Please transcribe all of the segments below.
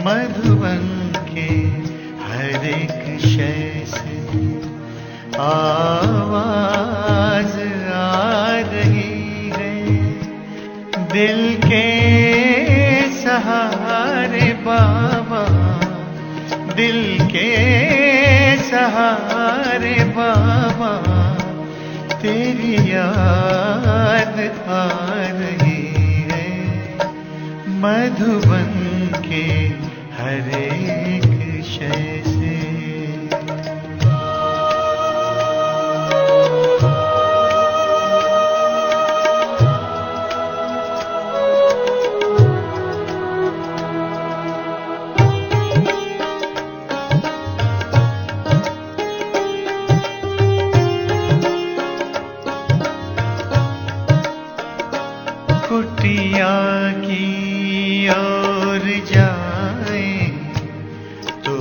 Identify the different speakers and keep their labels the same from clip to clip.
Speaker 1: मधुबन के हर एक शय से आवाज आ रही है। दिल के सहारे बाबा, दिल के सहारे बाबा, तेरी याद आ रही है। मधुबन के हर एक शय से। कुटिया की ओर जाए तो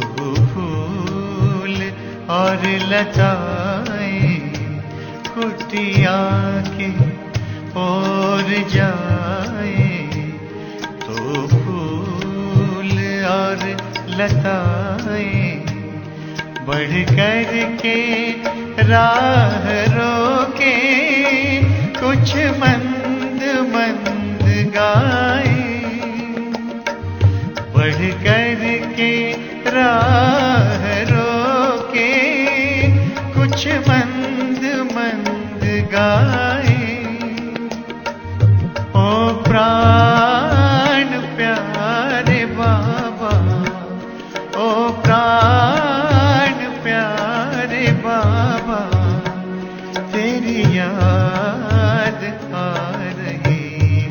Speaker 1: फूल और लताएं, कुटिया की ओर जाए तो फूल और लताएं, बढ़ कर के राह रोके कुछ मंद मंद गाए। बढ़ कर के राह रोके कुछ मंद मंद गाए। ओ प्राण प्यारे बाबा, ओ प्राण प्यारे बाबा, तेरी याद आ रही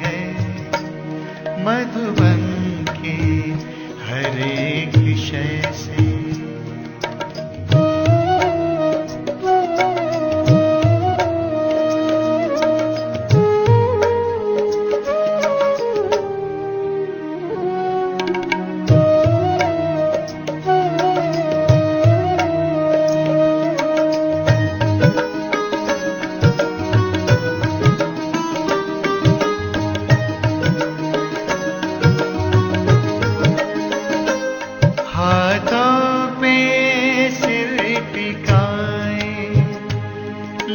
Speaker 1: है। मधुबन के हर एक शय से। हाथों पे सिर टिकाए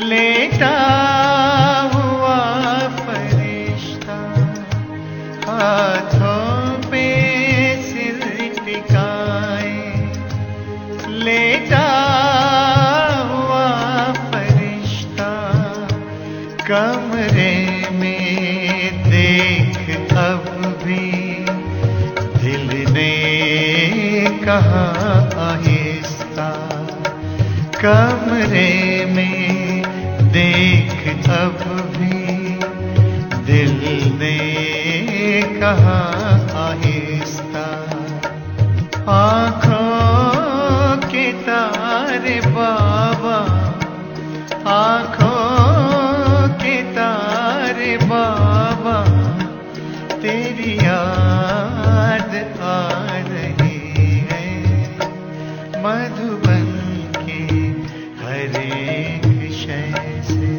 Speaker 1: लेटा हुआ फरिश्ता, हाथों पे सिर टिकाए लेटा हुआ फरिश्ता, कमरे में देख अब भी दिल ने कहा आहिस्ता। कमरे में देख अब भी दिल ने कहा आहिस्ता। आँखों के तारे बाबा, आँखों के तारे बाबा, तेरी याद आ रही है। मधुबन के हर एक शय से।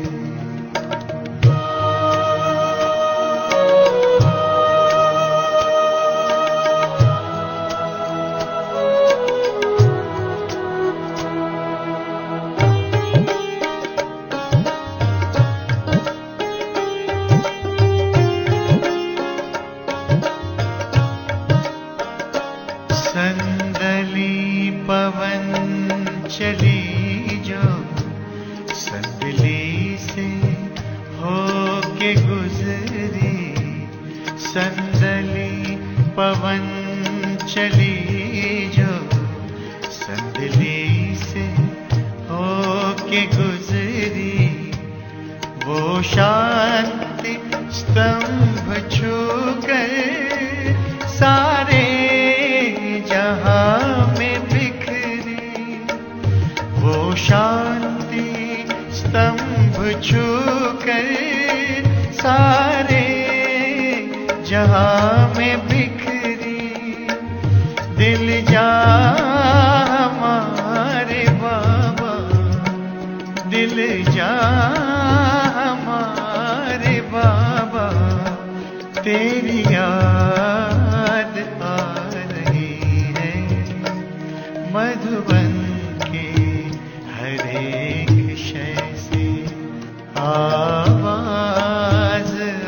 Speaker 1: संदली पवन चली जो संदली से होके गुजरी, संदली पवन चली जो संदली से होके गुजरी। वो शांति स्तंभ छूकर सारे जहां में बिखरी। वो शांति स्तंभ छूकर सारे जहां में बिखरी। दिल जा हमारे बाबा, दिल जा हमारे बाबा, तेरी याद आ रही मधुबन के हर एक शय से आवाज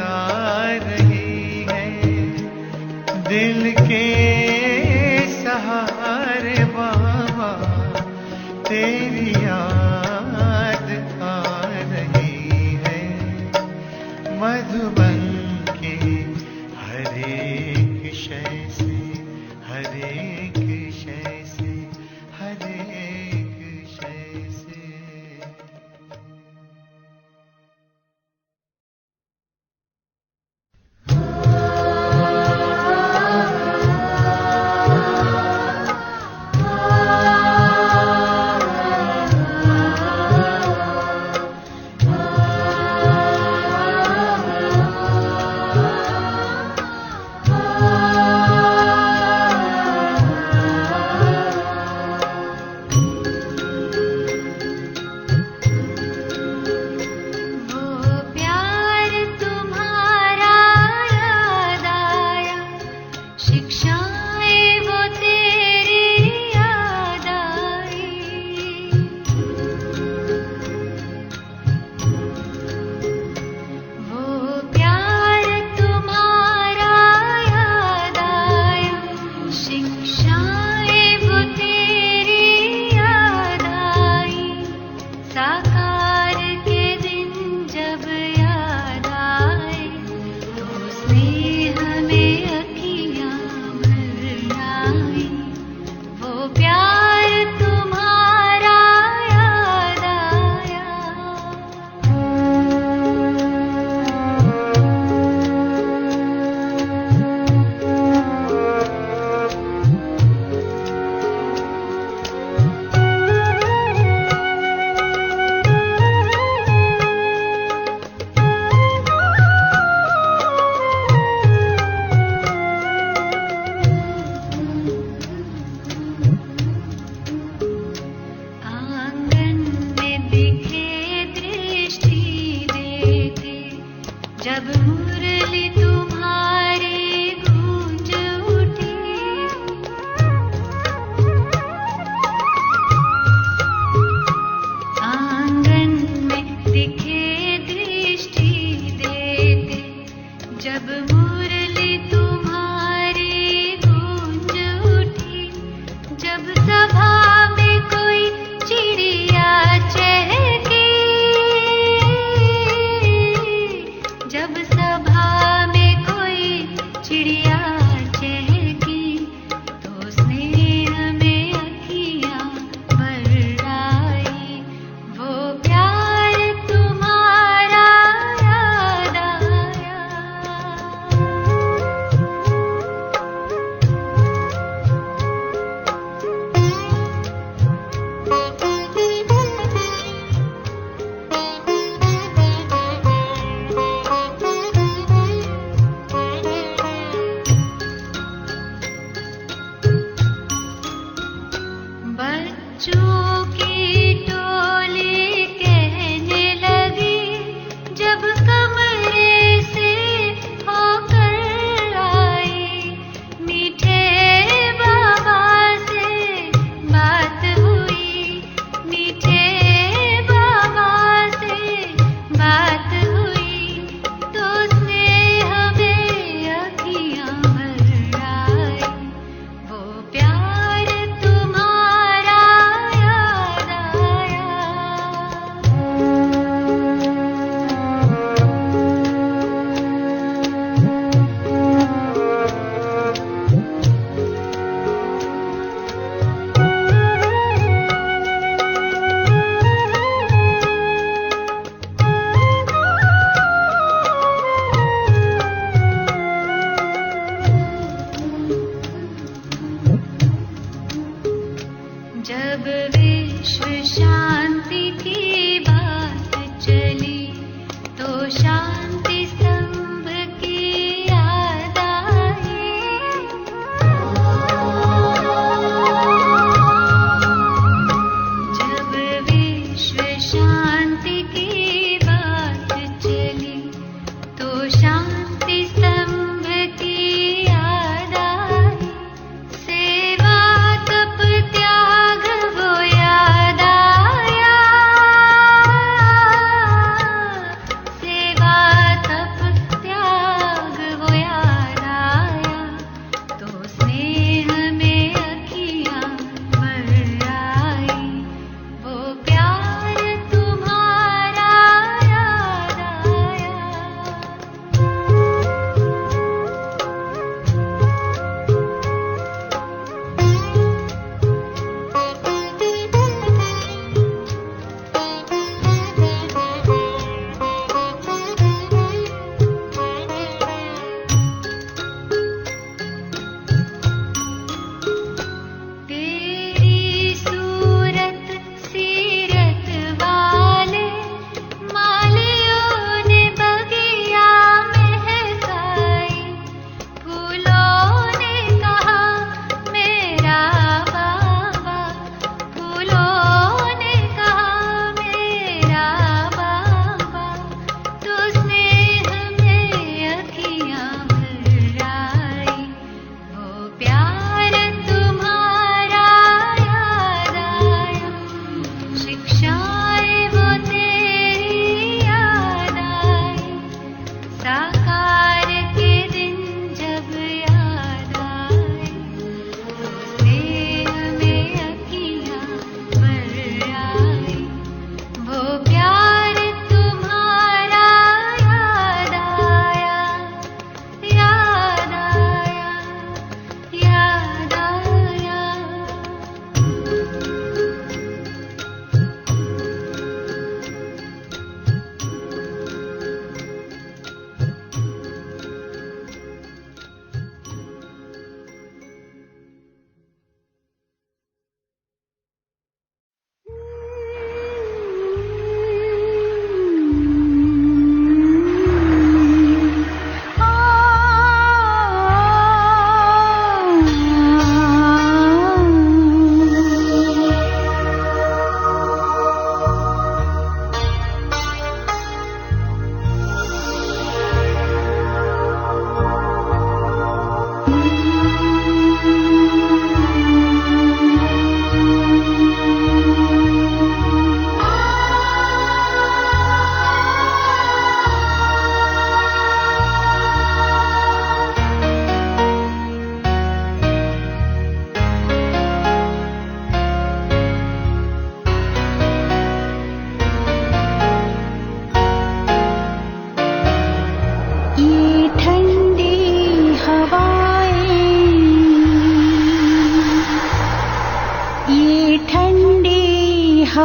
Speaker 1: आ रही है। दिल के सहारे बाबा तेरी याद आ रही है। मधुबन के हर एक शय से, हर एक शय से, हर एक शय से।
Speaker 2: सेवा तप त्याग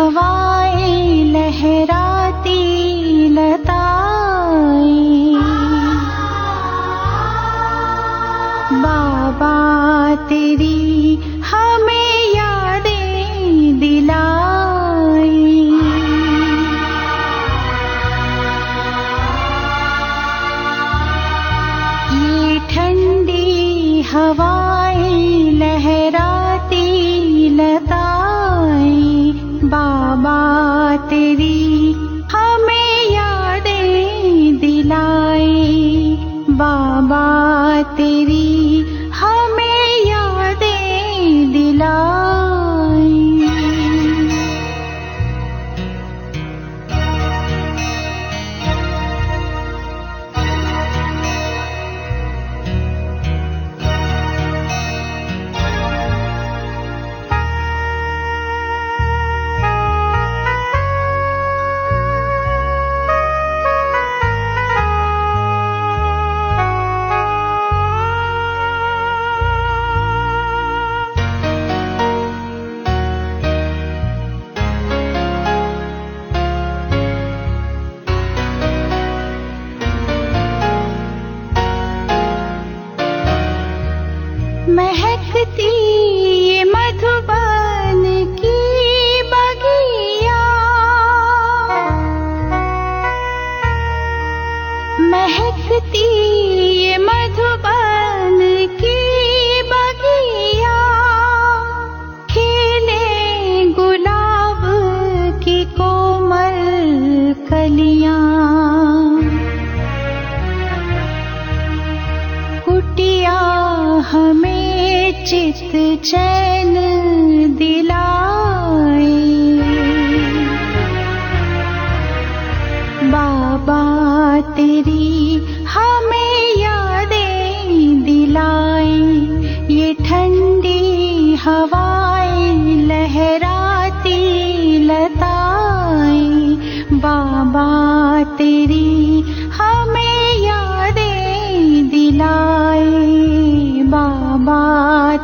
Speaker 2: हवाएं लहराती लताएं, बाबा तेरी हमें यादें दिलाएं। ये ठंडी हवाएं लहराती लताएं, बाबा तेरी हमें यादें दिलाएं। बाबा तेरी हमें यादें दिलाएं। महकती ये मधुबन की बगिया, महकती ये मधुबन की बगिया, खिले गुलाब की कोमल कलियां, कुटिया हमें चित चैन दिलाए। बाबा तेरी हमें यादें दिलाएं। ये ठंडी हवाएं लहराती लताएं, बाबा तेरी हमें यादें दिलाएं। बाबा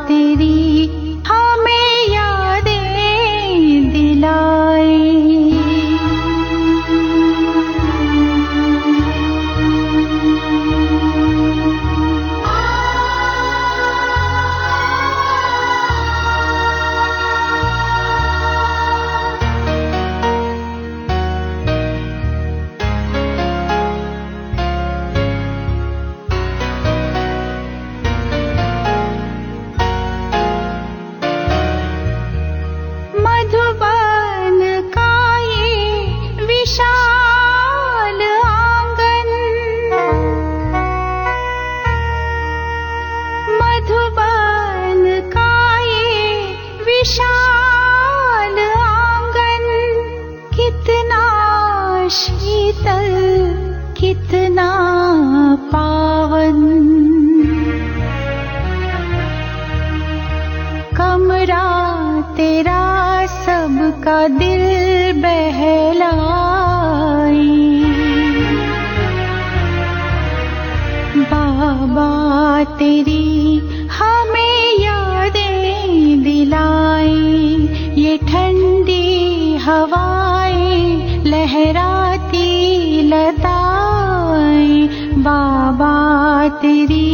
Speaker 2: तेरी हमें यादें दिलाएं। मधुबन का ये विशाल आंगन, मधुबन का ये विशाल आंगन, कितना शीतल कितना पावन, कमरा तेरा सबका दिल बहलाए। बाबा तेरी हमें यादें दिलाएं। ये ठंडी हवाएं लहराती लताएं, बाबा तेरी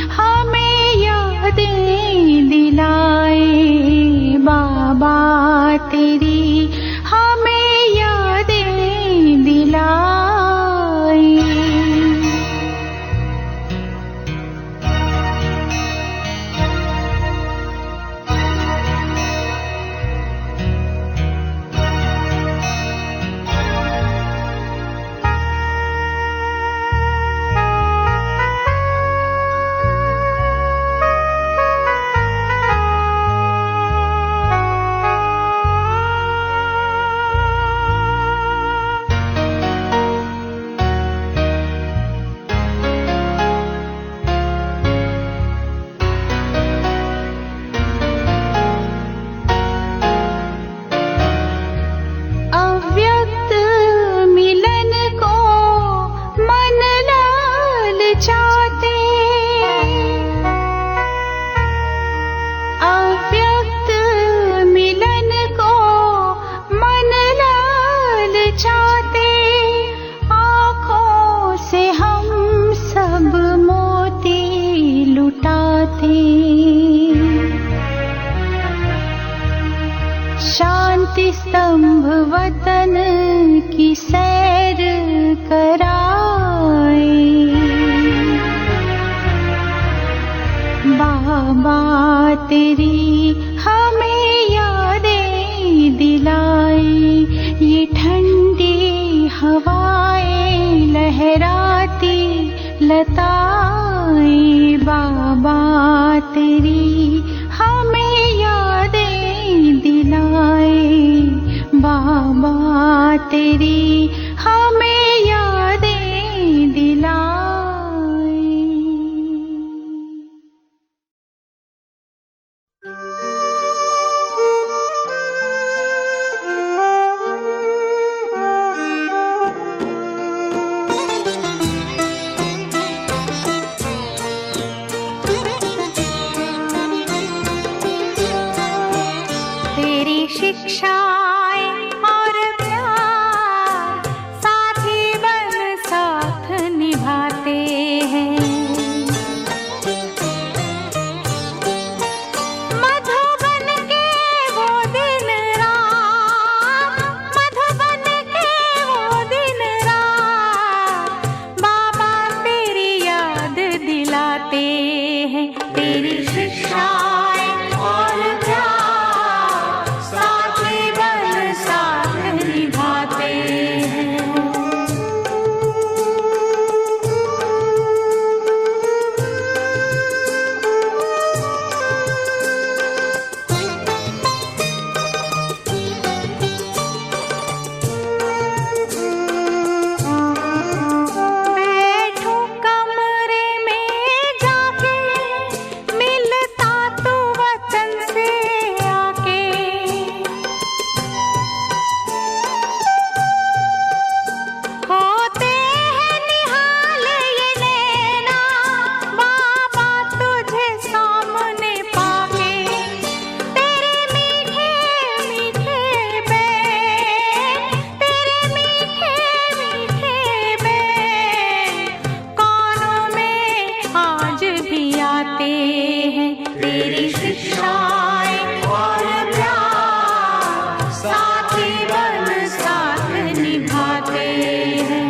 Speaker 2: हमें यादें दिलाएं। बाबा तेरी हमें यादें दिलाएं। ज्योति स्तंभ वतन की सैर कराए। बाबा तेरी हमें यादें दिलाए, ये ठंडी हवाएं लहराती लताएं। बाबा तेरी हमें यादें दिलाए, बाबा तेरी हमें यादें दिलाए। तेरी शिक्षाएं और प्यार साथी बन साथ निभाते हैं। मधुबन के वो दिन रात, मधुबन के वो दिन रात, बाबा तेरी याद दिलाते हैं। तेरी शिक्षाएं और प्यार साथी बन साथ निभाते हैं। बैठो कमरे में जाके, मिलता तू वतन से आके। होते हैं निहाल ये नैना, बाबा तुझे सामने पाके। तेरे मीठे मीठे बैन, तेरे मीठे मीठे बैन कानों में आज भी आते हैं। तेरी शिक्षाएं और प्यार साथी बन साथ निभाते हैं।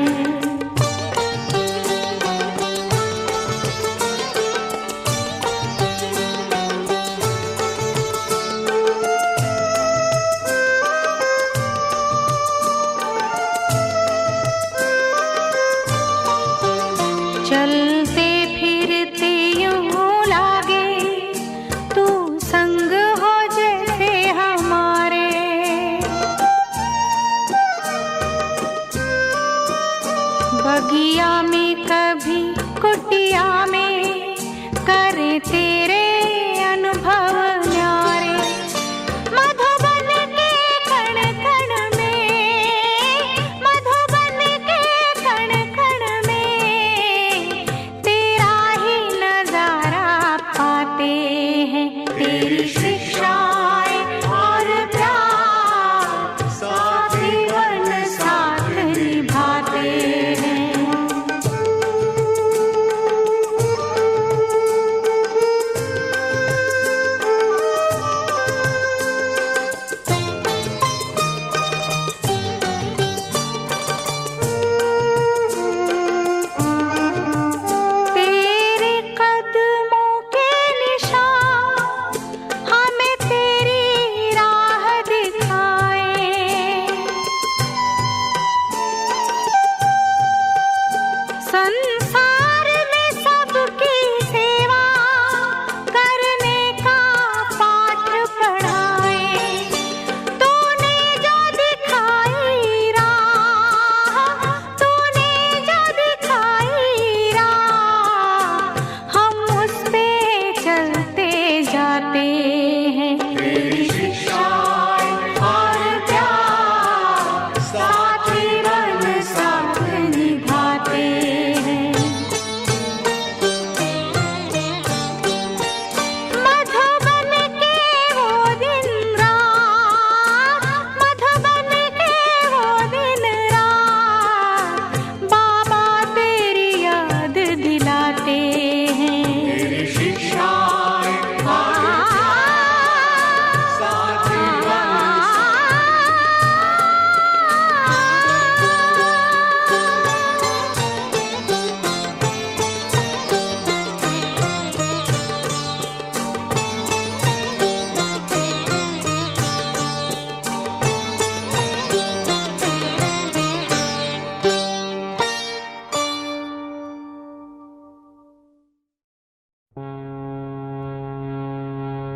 Speaker 2: चलते फिरते यूं लागे तू संग हो जैसे हमारे। बगिया में कभी कुटिया में करे तेरे अनुभव न्यारे। मधुबन के कण कण में, मधुबन के कण कण में तेरा ही नजारा पाते हैं। तेरी शिक्षाएं और प्यार साथी बन साथ निभाते हैं। तेरे कदमों के निशान हमें तेरी राह दिखाए। संसार में सबकी सेवा करने का पाठ पढ़ाए। तूने जो दिखाई राह, तूने जो दिखाई राह, हम उस पे चलते जाते हैं। तेरी शिक्षाएं और प्यार साथी बन साथ निभाते हैं। मधुबन के वो दिन रात, मधुबन के वो दिन रात, बाबा तेरी याद दिलाते हैं। तेरी शिक्षाएं और प्यार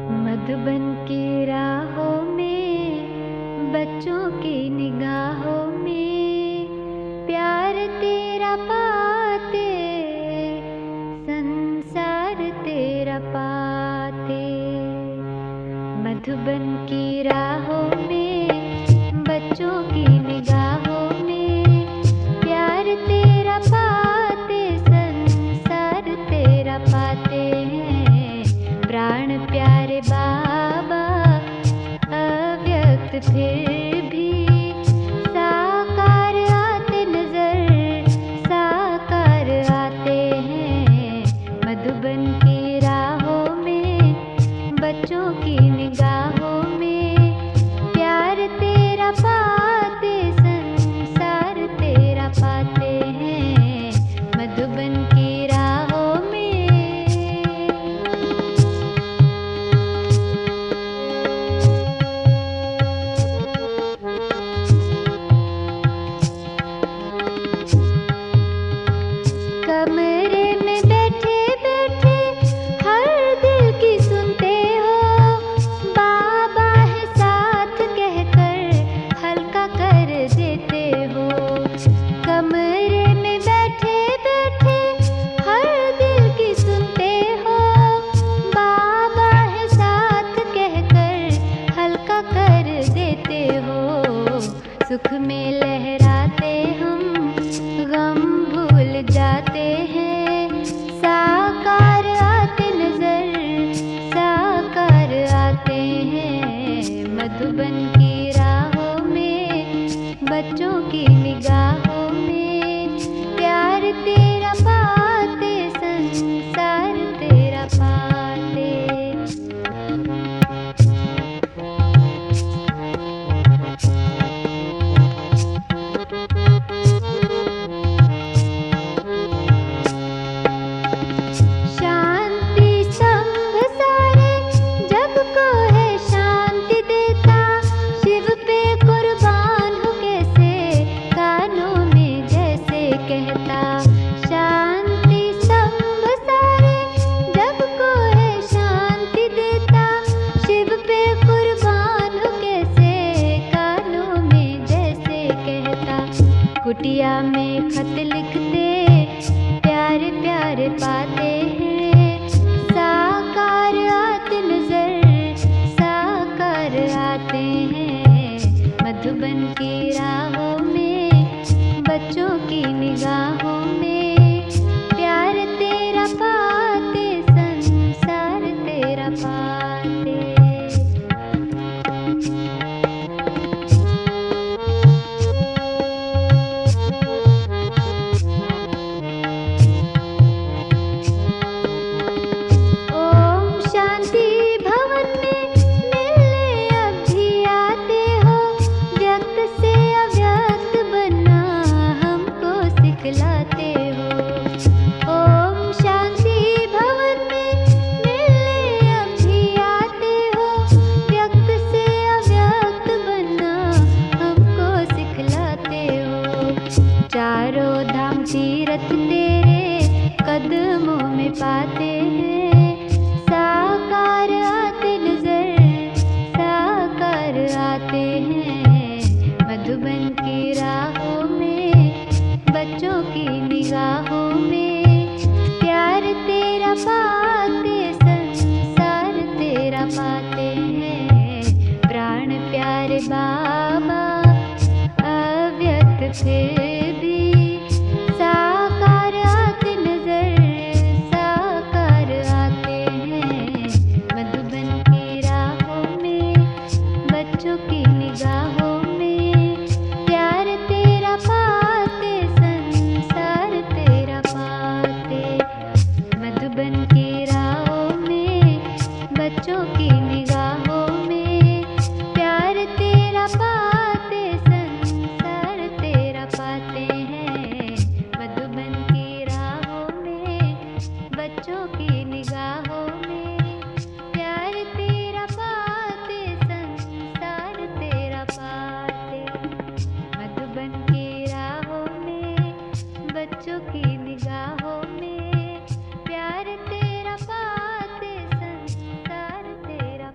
Speaker 2: मधुबन की राहों में, बच्चों की निगाहों में, प्यार तेरा पाते, संसार तेरा पाते। मधुबन की राहों में, बच्चों की निगाहों में, प्यार तेरा पाते, संसार तेरा पाते हैं। प्राण प्यारे बाबा अव्यक्त फिर भी साकार आते नजर, साकार आते हैं। मधुबन की राहों में, बच्चों की निगाहों में, प्यार तेरा पाते, संसार तेरा पाते हैं। मधुबन की राहों में। कमरे में बैठे बैठे हर दिल की सुनते हो, बाबा है साथ कहकर हल्का कर देते हो। कमरे में बैठे बैठे हर दिल की सुनते हो, बाबा है साथ कहकर हल्का कर देते हो। सुख में लहराते हम, गम भूल जाते हैं। साकार आते नजर, साकार आते हैं। मधुबन की राहों में, बच्चों की निगाहों में, प्यार तेरा पाते, संसार तेरा पाते। शांति संग सारे जग को है शांति देता, शिव पे कुर्बान हो कैसे कानों में जैसे कहता। शांति संग सारे जग को है शांति देता, शिव पे कुर्बान हो कैसे कानों में जैसे कहता। कुटिया में खत लिखते प्यारे प्यारे पाते हैं। साकार आते नजर, साकार आते हैं। मधुबन की राहों में, बच्चों की निगाहों में, प्यार तेरा पाते, संसार तेरा पाते। ओम शांति भवन में मिलने अब भी आते हो, व्यक्त से अव्यक्त बनना हमको सिखलाते हो। ओम शांति भवन में मिलने अब भी आते हो, व्यक्त से अव्यक्त बनना हमको सिखलाते हो। चारों धाम तीरथ तेरे कदमों में पाते हैं। साकार आते नजर, साकार आते हैं। मधुबन की राहों में, बच्चों की निगाहों में, प्यार तेरा पाते, संसार तेरा पाते हैं। प्राण प्यारे बाबा अव्यक्त फिर भी साकार आते नजर, साकार आते हैं। मधुबन की राहों में, बच्चों की निगाहों में, प्यार तेरा पाते, संसार तेरा पाते। मधुबन की राहों में, बच्चों की निगाहों में, प्यार तेरा पाते, संसार तेरा पाते हैं। मधुबन की राहों में, बच्चों की निगाहों में, प्यार तेरा पाते, संसार तेरा पाते। मधुबन की राहों में, बच्चों की निगाहों में, प्यार तेरा पाते, संसार तेरा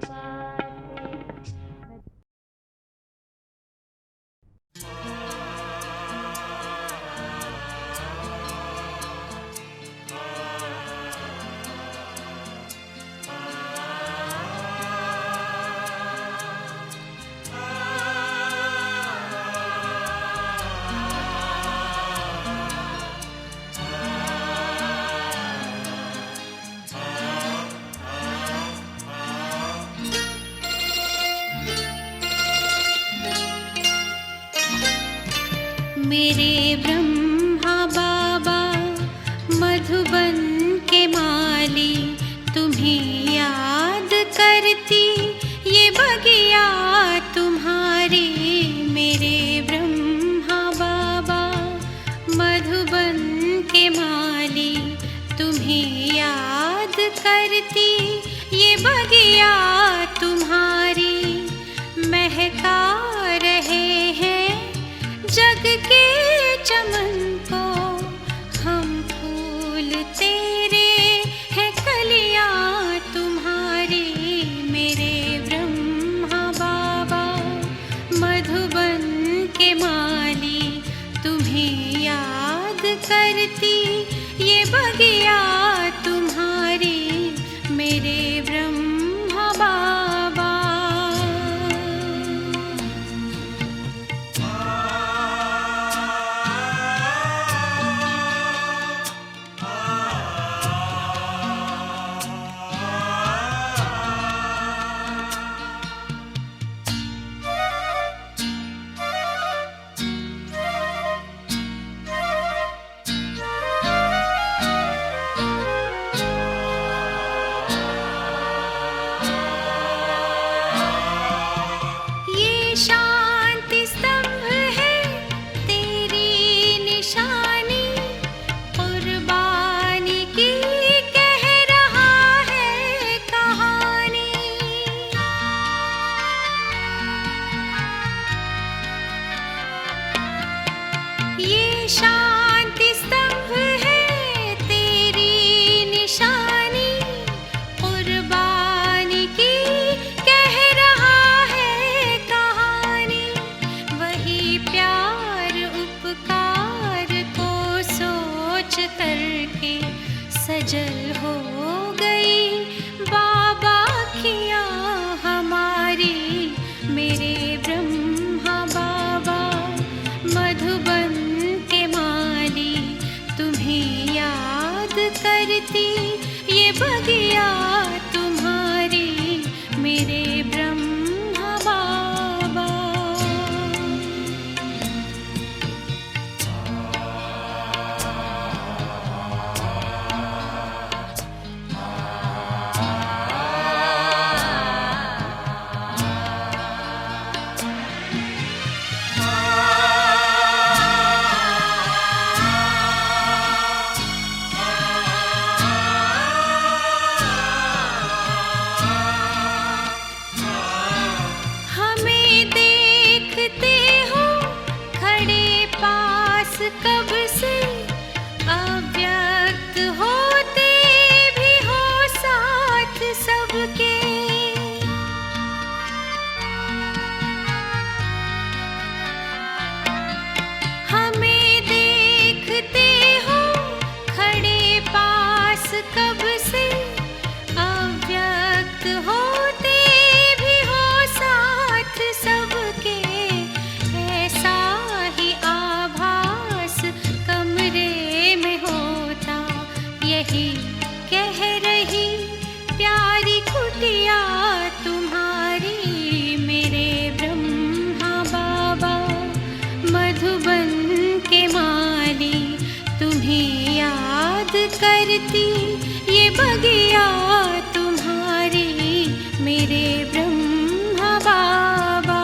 Speaker 3: मेरे ब्रह्मा बाबा मधुबन के माली, तुम्हें याद करती ये बगिया तुम्हारी। मेरे ब्रह्मा बाबा मधुबन के माली, तुम्हें याद करती ये बगिया तुम्हारी। महका रहे हैं जग के चमन को हम फूल तेरे हैं कलियां तुम्हारी। मेरे ब्रह्मा बाबा मधुबन के माली, तुम्हें याद करती ये बगिया तुम्हारी। मेरे ब्रह्मा बाबा। शांति स्तंभ है तेरी निशानी, कुर्बानी की कह रहा है कहानी। ये शांति स्तंभ है तेरी निशानी, कुर्बानी की कह रहा है कहानी। वही प्यार उपकार को सोच करके सजल हो गई बाबा खिया हमारी। मेरे ब्रह्मा बाबा मधुबन के माली, तुम्हें याद करती ये बगिया तुम्हारी। मेरे ब्रह्मा बाबा। हमें देखते हो खड़े पास कब से, अव्यक्त होते भी हो साथ सबके। हमें देखते हो खड़े पास कब से, अव्यक्त होते भी हो साथ सबके। ऐसा ही आभास कमरे में होता, यही कह रही प्यारी कुटिया तुम्हारी। मेरे ब्रह्मा बाबा मधुबन के माली, तुम्हें याद करती ये बगिया तुम्हारी। मेरे ब्रह्मा बाबा।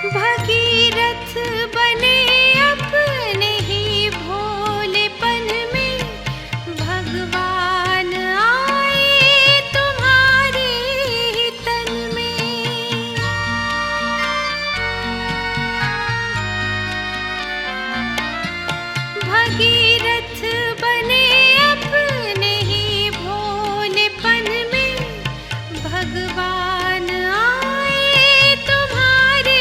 Speaker 3: भगीरथ बने अपने ही भोलेपन में, भगवान आए तुम्हारे ही तन में। भगीरथ बने अपने ही भोलेपन में, भगवान आए तुम्हारे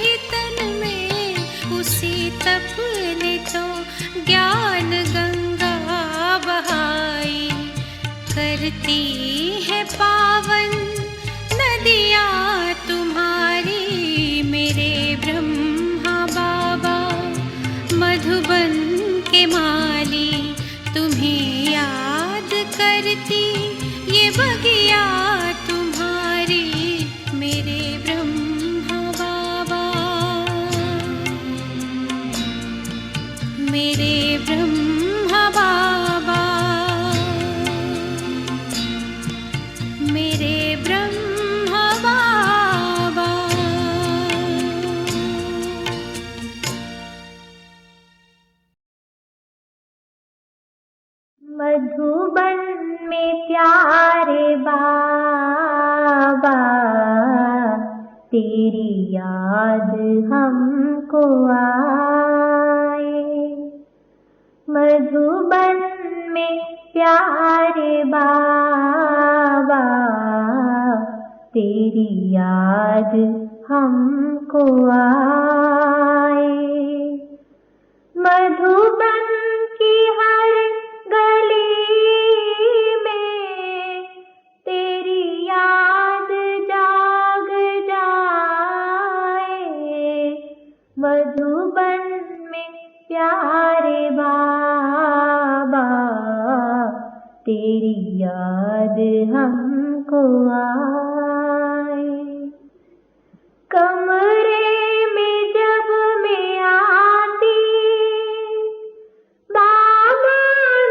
Speaker 3: ही तन में। उस पावन नदियाँ तुम्हारी मेरे ब्रह्मा बाबा, मधुबन के माली तुम्हें याद करती ये बगिया तुम्हारी मेरे ब्रह्मा बाबा, मेरे ब्रह्मा बाबा, मेरे ब्रह्मा बाबा।
Speaker 2: मधुबन में प्यारे बाबा, तेरी याद हमको आए। मधुबन में प्यारे बाबा, तेरी याद हमको आए। मधुबन की हर गली में तेरी याद जाग जाए। मधुबन में प्यारे बाबा, तेरी याद हमको आए। कमरे में जब मैं आती, बाबा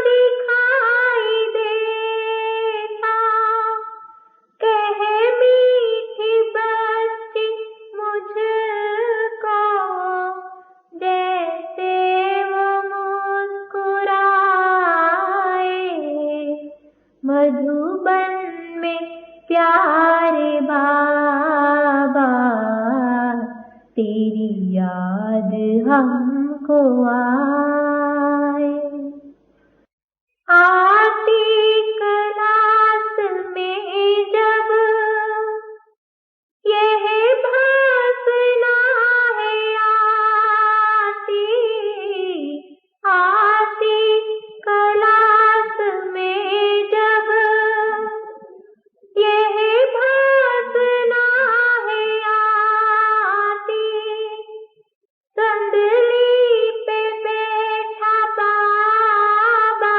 Speaker 2: दिखाई देता, कहे मीठी बच्ची मुझको, जैसे वो मुस्कुराए। मधुबन में प्यारे बाबा, तेरी याद हमको आए। आती क्लास में जब यह भासना है आती, आती क्लास में जब यह भासना है आती, संदली पे बैठा बाबा,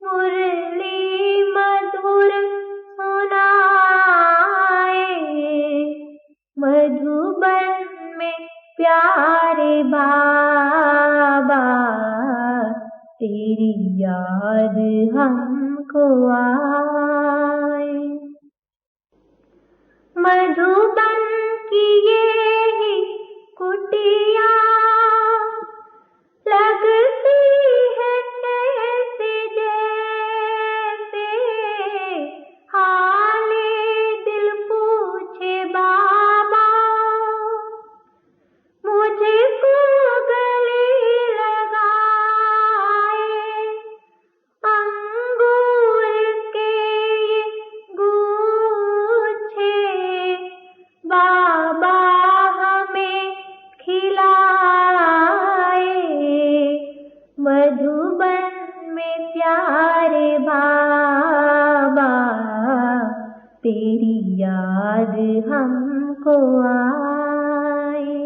Speaker 2: मुरली मधुर सुनाए। मधुबन में प्यारे बाबा, तेरी याद हमको आए। मधुबन की ये ही कुटिया लगती है कैसे, जैसे हाले दिल पूछे बाबा, मुझको गले लगाए। अंगूर के ये गुच्छे बाबा हमें खिलाए। मधुबन में प्यारे बाबा, तेरी याद हमको आए।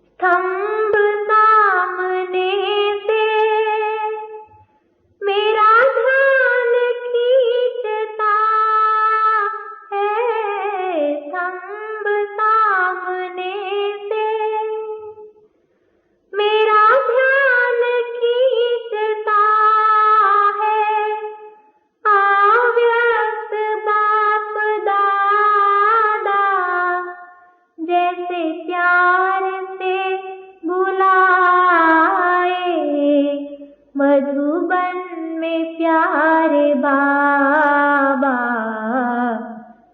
Speaker 2: स्तंभ सामने से मेरा ध्यान खींचता है। स्तंभ सामने से मेरा ध्यान खींचता है। आव्यक्त बाप दादा जैसे प्यार से बुलाए। मधुबन में प्यारे बाबा,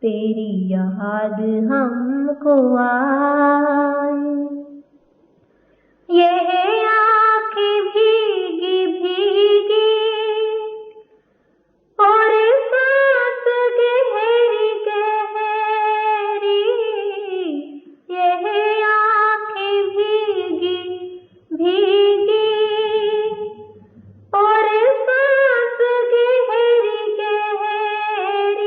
Speaker 2: तेरी याद हमको आए। यह आँखें भीगी भीगी और सांस गहरी गहरी, यह आँखें भीगी भीगी और सांस गहरी गहरी,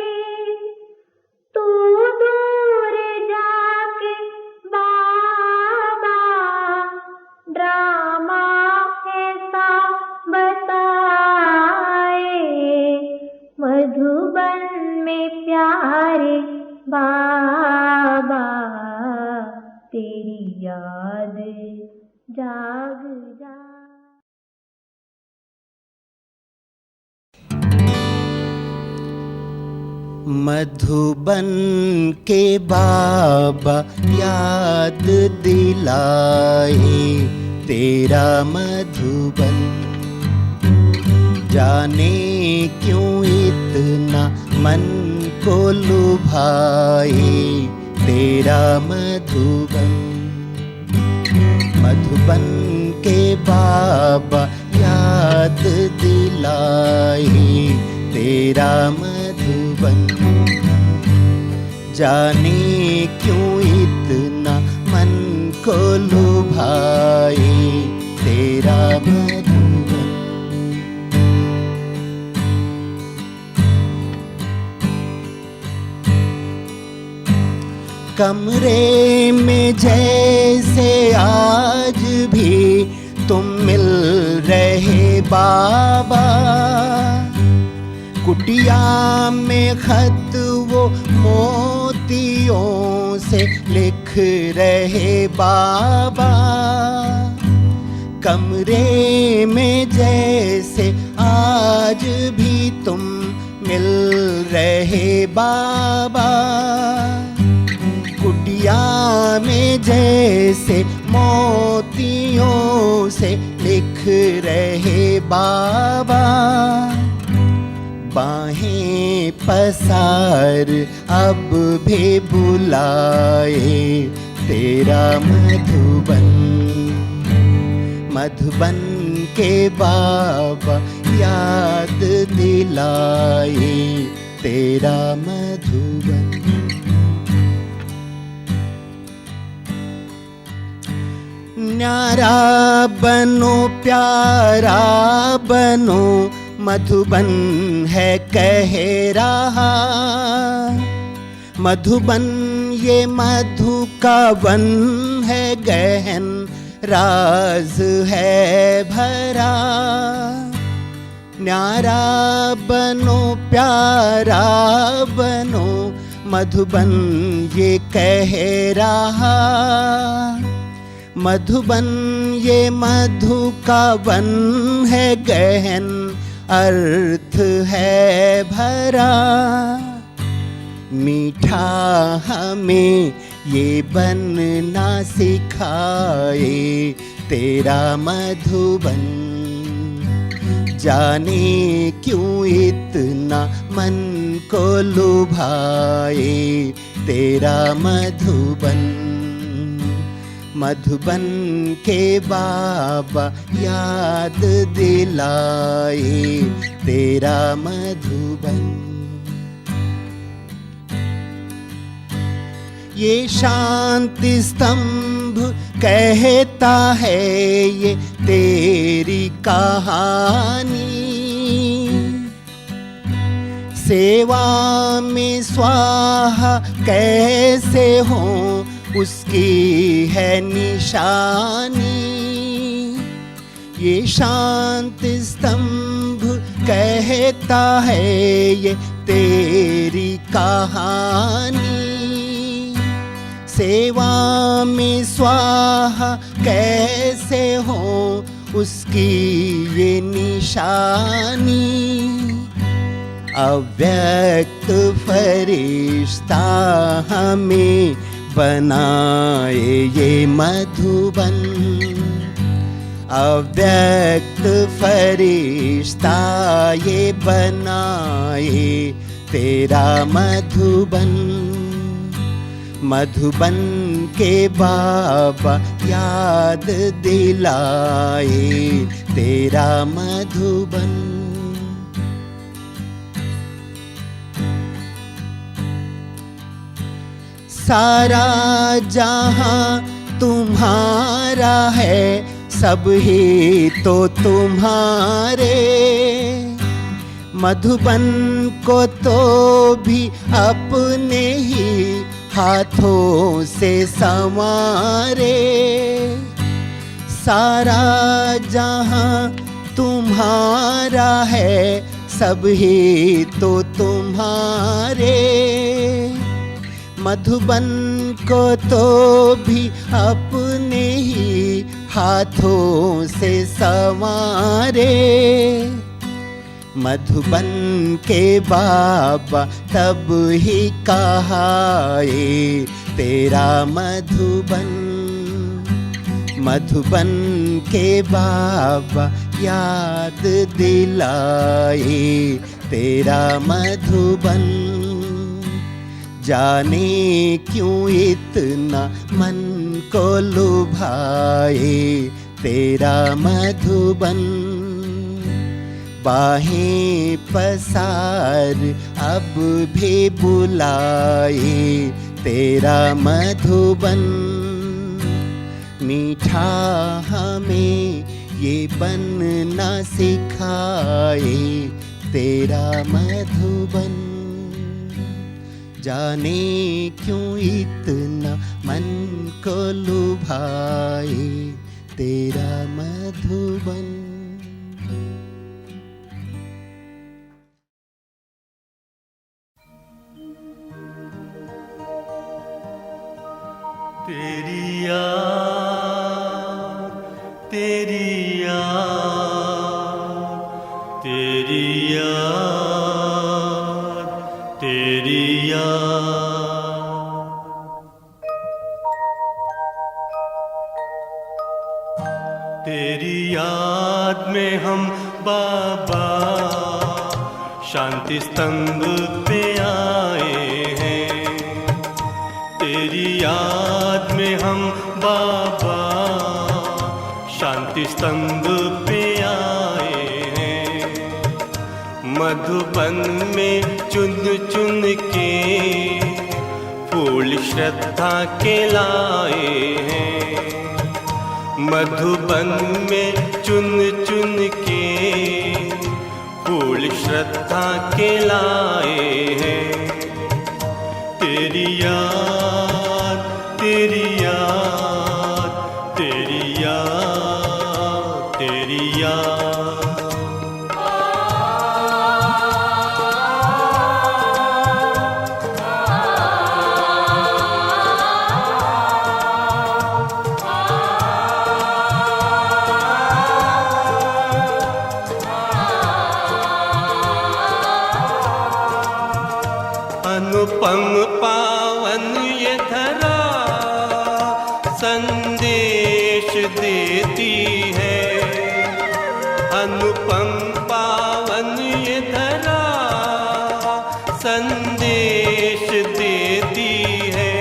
Speaker 2: रे बाबा, तेरी याद जाग जाग।
Speaker 1: मधुबन के बाबा याद दिलाए तेरा मधुबन, जाने क्यों इतना मन को लुभाए तेरा मधुबन। मधुबन के बाबा याद दिलाए तेरा मधुबन, जाने क्यों इतना मन को लुभाए तेरा मधुबन। कमरे में जैसे आज भी तुम मिल रहे बाबा, कुटिया में खत वो मोतियों से लिख रहे बाबा। कमरे में जैसे आज भी तुम मिल रहे बाबा, कुटिया में जैसे मोतियों से लिख रहे बाबा। बाहें पसार अब भी बुलाए तेरा मधुबन। मधुबन के बाबा याद दिलाए तेरा मधुबन। न्यारा बनो प्यारा बनो, मधुबन है कह रहा। मधुबन ये मधु का वन है, गहन राज है भरा। न्यारा बनो प्यारा बनो, मधुबन ये कह रहा। मधुबन ये मधु का वन है, गहन अर्थ है भरा। मीठा हमें ये बनना सिखाए तेरा मधुबन, जाने क्यों इतना मन को लुभाए तेरा मधुबन। मधुबन के बाबा याद दिलाए तेरा मधुबन। ये शांति स्तंभ कहता है ये तेरी कहानी। सेवा में स्वाहा कैसे हो उसकी है निशानी। ये शांति स्तंभ कहता है ये तेरी कहानी। सेवा में स्वाहा कैसे हो उसकी ये निशानी। अव्यक्त फरिश्ता हमें बनाए ये मधुबन। अव्यक्त फरिश्ता ये बनाए तेरा मधुबन। मधुबन के बाबा याद दिलाए तेरा मधुबन। सारा जहां तुम्हारा है, सब ही तो तुम्हारे। मधुबन को तो भी अपने ही हाथों से संवारे। सारा जहां तुम्हारा है, सब ही तो तुम्हारे।
Speaker 4: मधुबन को तो भी अपने ही हाथों से संवारे। मधुबन के बाबा तब ही कहा ये तेरा मधुबन। मधुबन के बाबा याद दिलाए तेरा मधुबन। जाने क्यों इतना मन को लुभाए तेरा मधुबन। बाहें पसार अब भी बुलाए तेरा मधुबन। मीठा हमें ये बनना सिखाए तेरा मधुबन। जाने क्यों इतना मन को लुभाए तेरा मधुबन।
Speaker 1: तेरी याद, तेरी याद, तेरी याद, तेरी याद। तेरी याद में हम बाबा शांति स्तंभ पे आए हैं। तेरी याद में हम बाबा शांति स्तंभ पे आए हैं। मधुबन में चुन चुन के फूल श्रद्धा के लाए हैं। मधुबन में चुन चुन के फूल श्रद्धा के लाए हैं। तेरी याद, तेरी याद, तेरी याद, तेरी याद। अनुपम पावन ये धरा संदेश देती है। अनुपम पावन ये धरा संदेश देती है।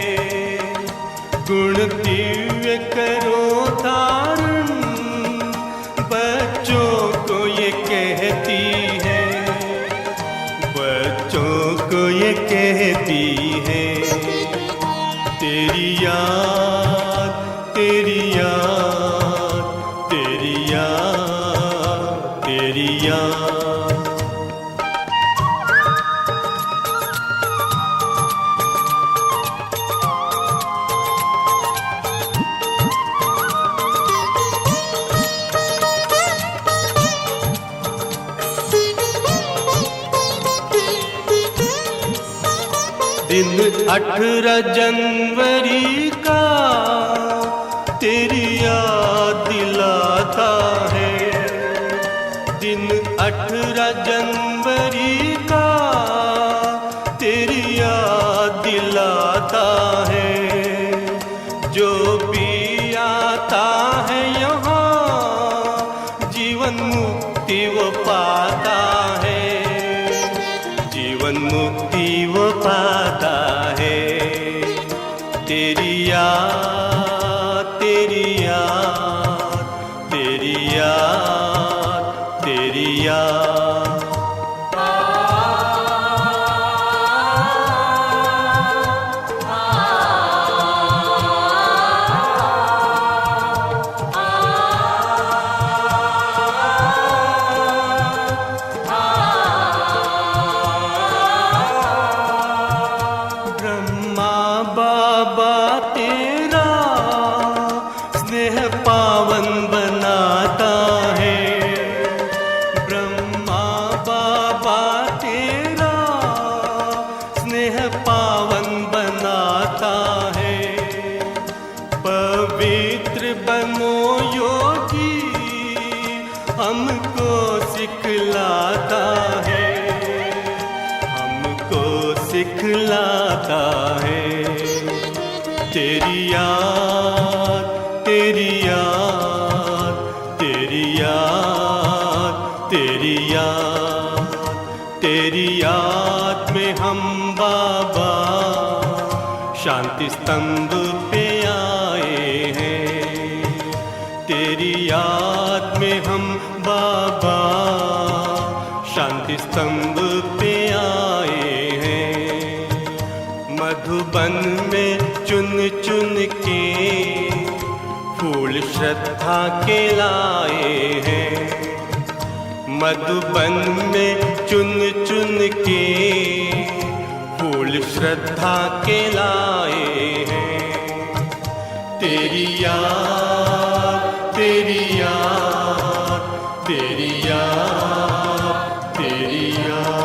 Speaker 1: गुण दिव्य करो धारण बच्चों को ये कहती है। बच्चों को ये कहती है। तेरी याद, तेरी याद, तेरी याद, तेरी याद। दिन 18 जनवरी का तेरी याद दिलाता है। दिन 18 जनवरी का तेरी याद दिलाता है। जो भी आता है यहाँ जीवन मुक्ति वो पाता है। जीवन मुक्ति वो पाता है। तेरी याद, तेरी याद, तेरी याद, तेरी याद। दिखलाता है। तेरी याद, तेरी याद, तेरी याद, तेरी याद, तेरी याद में हम बाबा शांति स्तंभ पे आए हैं। तेरी याद में हम बाबा शांति स्तंभ पे आए हैं। मधुबन में चुन चुन के फूल श्रद्धा के लाए हैं। मधुबन में चुन चुन के फूल श्रद्धा के लाए हैं। तेरी याद, तेरी याद, तेरी याद, तेरी याद।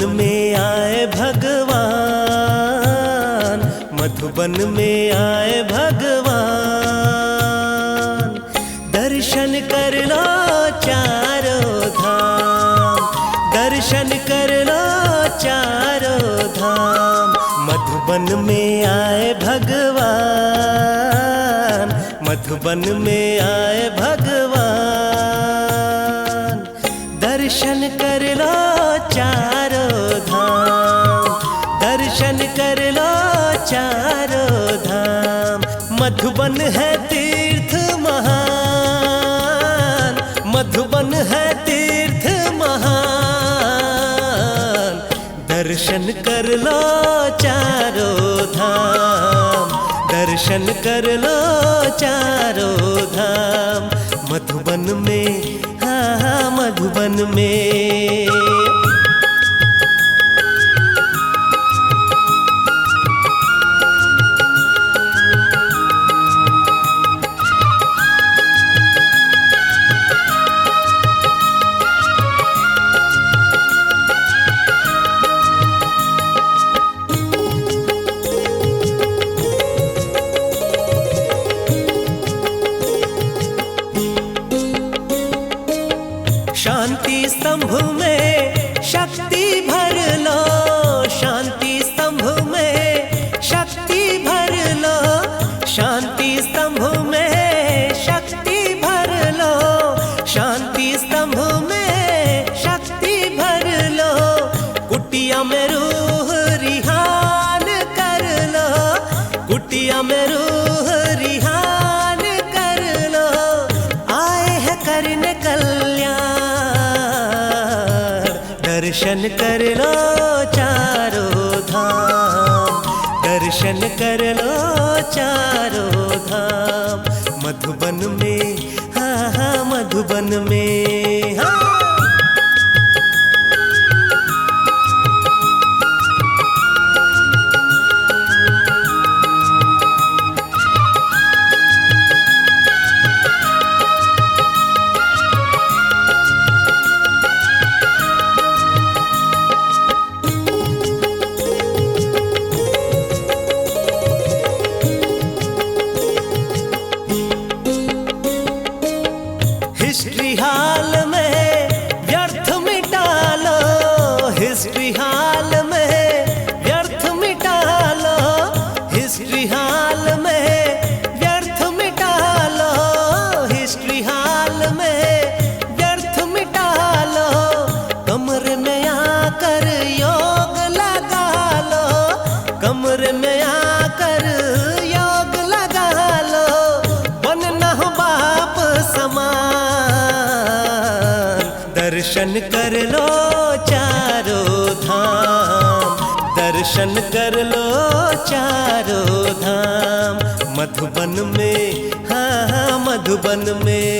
Speaker 5: में आए भगवान, मधुबन में आए भगवान। दर्शन कर लो चारों धाम, दर्शन कर लो चारों धाम। मधुबन में आए भगवान, मधुबन में आए भगवान। दर्शन कर लो चारों धाम, दर्शन कर लो चारों धाम। मधुबन है तीर्थ महान, मधुबन है तीर्थ महान। दर्शन कर लो चारों धाम, दर्शन कर लो चारों धाम। मधुबन में, हाँ हाँ मधुबन में। शांति स्तंभ में शक्ति भर लो, शांति स्तंभ में शक्ति भर लो, शांति स्तंभ में शक्ति भर लो, शांति स्तंभ में शक्ति भर लो। कुटिया में रूह रिहान कर लो, कुटिया में रूह रिहान कर लो। आए हैं करने कल्याण, दर्शन कर लो चारों धाम, दर्शन कर लो चारों धाम। मधुबन में, हाँ हाँ मधुबन में, हाँ। हिस्ट्री हाल में व्यर्थ मिटा लो, हिस्ट्री हाल में व्यर्थ मिटा लो, हिस्ट्री हाल में व्यर्थ मिटा लो, हिस्ट्री हाल में व्यर्थ मिटा लो। कमरे में आकर योग लगा लो, कमरे में आकर योग लगा लो। बनना हो बाप समान, दर्शन कर लो चारों धाम, दर्शन कर लो चारों धाम। मधुबन में, हाँ हाँ मधुबन में।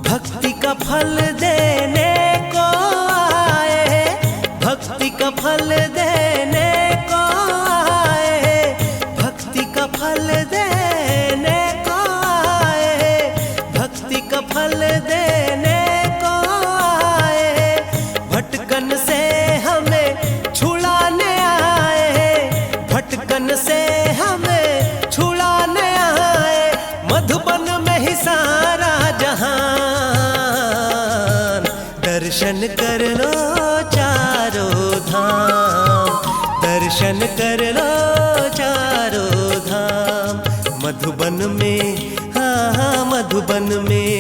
Speaker 5: भक्ति का फल देने को आए, भक्ति का फल देने को आए, भक्ति का फल देने को आए, भक्ति का फल देने को आए। भटकन से हमें छुड़ाने आए, भटकन से हमें छुड़ाने आए। मधुबन में ही सारा जहान, दर्शन कर लो चारों धाम, दर्शन कर लो चारों धाम। मधुबन में, हाँ हाँ मधुबन में।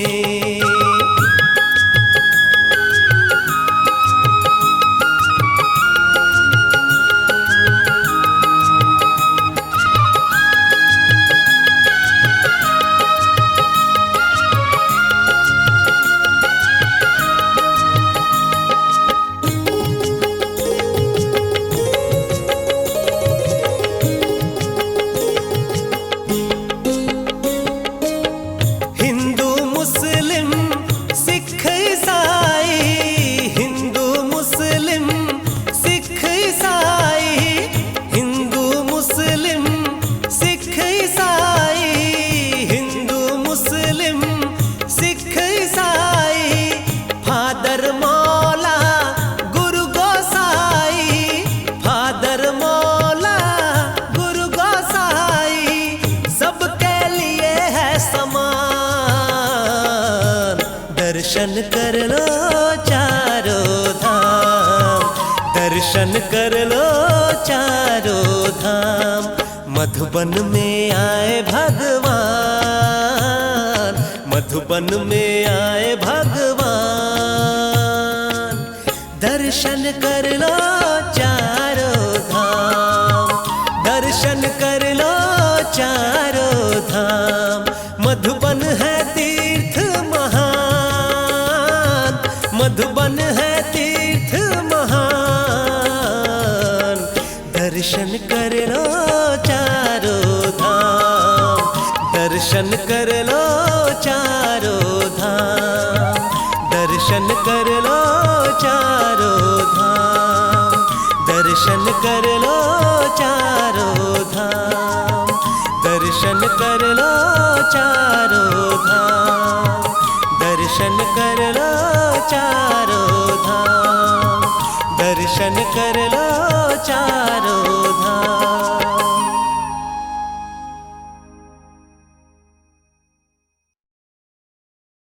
Speaker 5: दर्शन कर लो चारों धाम, दर्शन कर लो चारों धाम। मधुबन में आए भगवान, मधुबन में आए भगवान। दर्शन कर लो चारों धाम, दर्शन कर लो चारों धाम। मधुबन है तीर्थ महान, मधुबन है तीर्थ महान। दर्शन कर लो चारों धाम, दर्शन कर लो चारों धाम, दर्शन कर लो चारों धाम, दर्शन कर लो चारों धाम, दर्शन कर लो चारों धाम, दर्शन कर लो चारों धाम, दर्शन कर लो